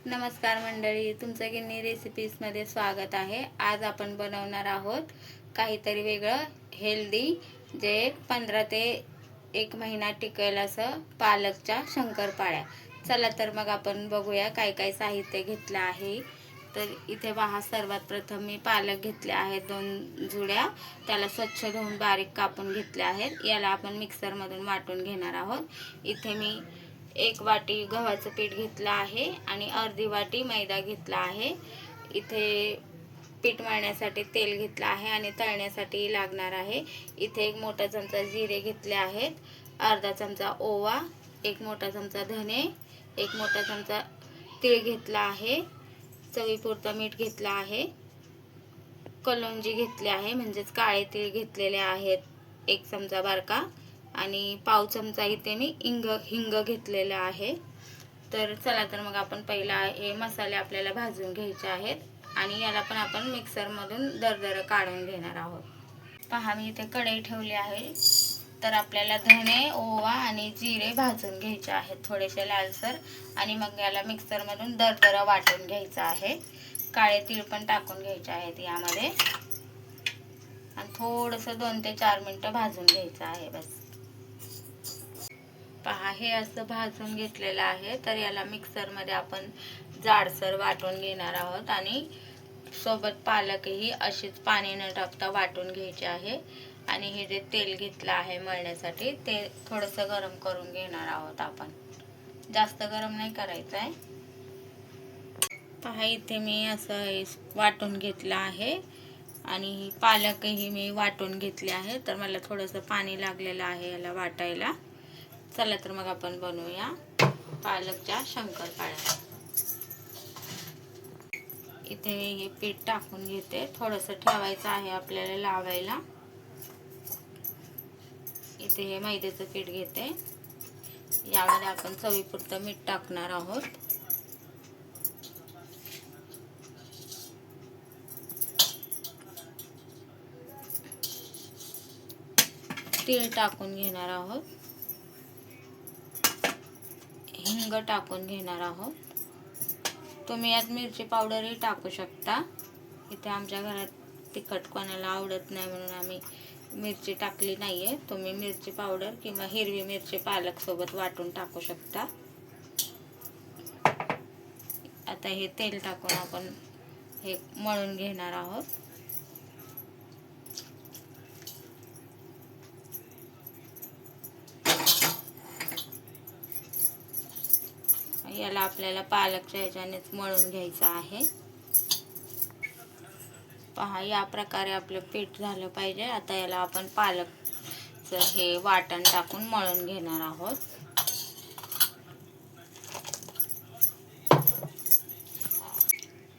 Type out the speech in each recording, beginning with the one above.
नमस्कार मंडळी, तुमचं गिन्नी रेसिपीजमध्ये स्वागत आहे। आज आपण बनवणार आहोत काहीतरी वेगळं हेल्दी, जे 15 ते 1 महिना टिकेल असं पालकच्या शंकरपाळ्या। चला तर मग आपण बघूया काय काय साहित्य घेतलं आहे। तर इथे पहा, सर्वात प्रथम मी पालक घेतले आहेत 2 जुड्या। त्याला स्वच्छ धुवून बारीक कापून घेतले आहेत। याला आपण मिक्सरमधून वाटून घेणार आहोत। इथे मी 1 वाटी गव्हाचं पीठ घेतलं आहे आणि अर्धी वाटी मैदा घेतला आहे। इथे पीठ मळण्यासाठी तेल घेतलं आहे आणि तळण्यासाठी लागणार आहे। इथे 1 मोठा चमचा जिरे घेतले आहेत, अर्धा चमचा ओवा, 1 मोठा चमचा धने, 1 मोठा चमचा तीळ घेतला आहे, चवीपुरतं मीठ घेतलं आहे, कलोंजी घेतली आहे म्हणजेच काळे तीळ घेतलेले आहेत 1 चमचा बारका, आणि पाव चमचा इथे मी हिंग घेतलेला आहे। तर चला तर मग आपण पहिला हे मसाले आपल्याला भाजून घ्यायचे आहेत आणि याला पण आपण मिक्सरमधून दरदर काढून घेणार आहोत। पहा, मी इथे कढई ठेवली आहे। तर आपल्याला धने, ओवा आणि जिरे भाजून घ्यायचे आहेत थोडेसे लालसर, आणि मग याला मिक्सरमधून दरदर वाटून घ्यायचं आहे। काळे तीळ पण टाकून घ्यायचे आहेत यामध्ये आणि थोडंसं 2 ते 4 मिनिटं भाजून घ्यायचं आहे बस। पहा, हे असं भाजून घेतलेलं आहे। तर याला मिक्सरमध्ये आपण जाडसर वाटून घेणार आहोत आणि सोबत पालकही अशीच पाणी न टाकता वाटून घ्यायचे आहे। आणि हे जे तेल घेतलं आहे मळण्यासाठी ते थोडंसं गरम करून घेणार आहोत आपण, जास्त गरम नाही करायचं आहे। पहा, इथे मी असं वाटून घेतलं आहे आणि पालकही मी वाटून घेतले आहे। तर मला थोडंसं पाणी लागलेलं आहे याला वाटायला। चला तर मग आपण बनवूया पालकच्या शंकरपाळ्या। इथे हे पीठ टाकून घेते, थोडंसं ठेवायचं आहे आपल्याला लावायला। इथे हे मैद्याचं पीठ घेते, यामध्ये आपण चवीपुरतं मीठ टाकणार आहोत। तीळ टाकून घेणार आहोत, हिंग टाकून घेणार आहोत। तुम्ही यात मिरची पावडरही टाकू शकता। इथे आमच्या घरात तिखट कोणाला आवडत नाही म्हणून आम्ही मिरची टाकली नाहीये। तुम्ही मिरची पावडर किंवा हिरवी मिरची पालक सोबत वाटून टाकू शकता। आता हे तेल टाकून आपण हे मळून घेणार आहोत। याला आपल्याला पालकच्या ह्याच्यानेच मळून घ्यायचं आहे। पहा, या प्रकारे आपलं पीठ झालं पाहिजे। आता याला आपण पालकचं हे वाटण टाकून मळून घेणार आहोत।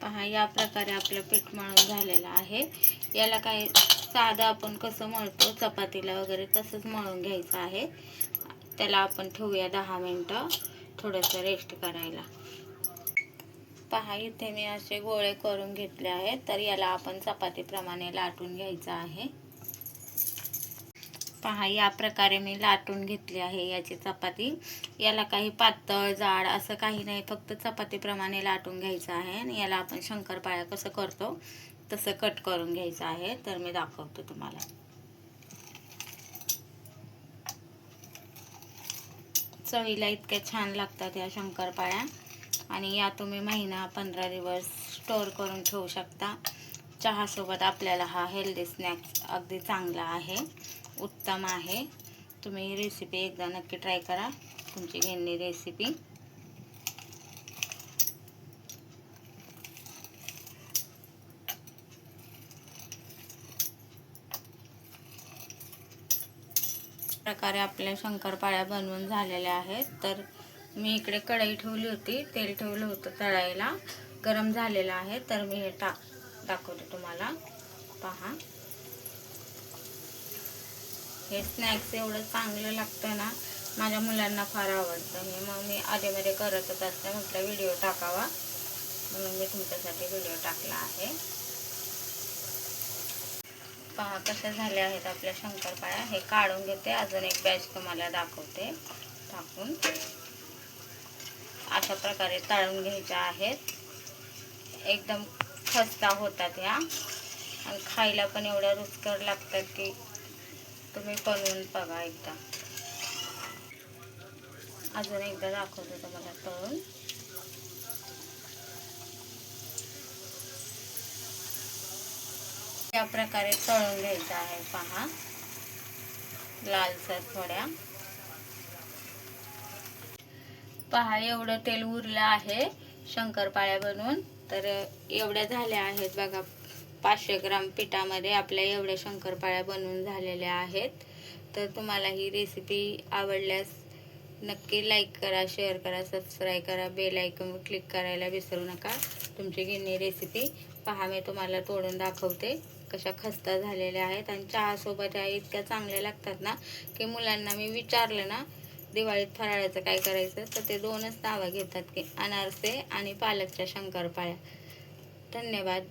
पहा, या प्रकारे आपलं पीठ मळून झालेलं आहे। याला काय साधं आपण कसं मळतो चपातीला वगैरे तसंच मळून घ्यायचं आहे। त्याला आपण ठेवूया 10 मिनिटं थोडंसं रेस्ट करायला। पहा, इथे मी असे गोळे करून घेतले आहेत। तर याला आपण चपातीप्रमाणे लाटून घ्यायचं आहे। पहा, या प्रकारे मी लाटून घेतली आहे याची चपाती। याला काही पातळ जाड असं काही नाही, फक्त चपातीप्रमाणे लाटून घ्यायचं आहे। आणि याला आपण शंकरपाळ्या कसं करतो तसं कट करून घ्यायचं आहे। तर मी दाखवतो तुम्हाला। चवीला इतक्या छान लागतात या शंकरपाळ्या, आणि या तुम्ही महिना 15 दिवस स्टोअर करून ठेवू शकता। चहासोबत आपल्याला हा हेल्दी स्नॅक्स अगदी चांगला आहे, उत्तम आहे। तुम्ही ही रेसिपी एकदा नक्की ट्राय करा, तुमची गिन्नी रेसिपी। प्रकारे आपल्या शंकरपाळ्या बनवून झालेल्या आहेत। तर मी इकडे कढई ठेवली होती, तेल ठेवलं होतं तळायला, गरम झालेलं आहे। तर मी हे दाखवते तुम्हाला। पहा, हे स्नॅक्स एवढं चांगलं लागतं ना, माझ्या मुलांना फार आवडतं। मग मी आधीमध्ये करतच असते, म्हटलं व्हिडिओ टाकावा म्हणून मी तुमच्यासाठी व्हिडिओ टाकला आहे। पहा, कशा झाल्या आहेत आपल्या शंकरपाळ्या। हे काढून घेते, अजून एक बॅच तुम्हाला दाखवते टाकून। अशा प्रकारे तळून घ्यायच्या आहेत. एकदम खस्ता होतात ह्या आणि खायला पण एवढ्या रुचकर लागतात की तुम्ही बनवून बघा एकदा. अजून एकदा दाखवते तुम्हाला तळून. या प्रकारे तळून घ्यायचं आहे पहा, लालसर थोड्या. पहा एवढं तेल उरलं आहे शंकरपाळ्या बनवून. तर एवढ्या झाल्या आहेत बघा. 500 ग्राम पिठामध्ये आपल्या एवढ्या शंकरपाळ्या बनवून झालेल्या आहेत. तर तुम्हाला ही रेसिपी आवडल्यास नक्की लाईक करा, शेअर करा, सबस्क्राईब करा, बेल आयकॉनवर क्लिक करायला विसरू नका. तुमची गिन्नी रेसिपी पहा, मी तुम्हाला तोडून दाखवते कशा खस्ता झालेल्या आहेत. आणि चहासोबत या इतक्या चांगल्या लागतात ना की मुलांना मी विचारलं ना दिवाळीत फराळाचं काय करायचं तर ते दोनच नावं घेतात की अनारसे आणि पालकच्या शंकरपाळ्या. धन्यवाद.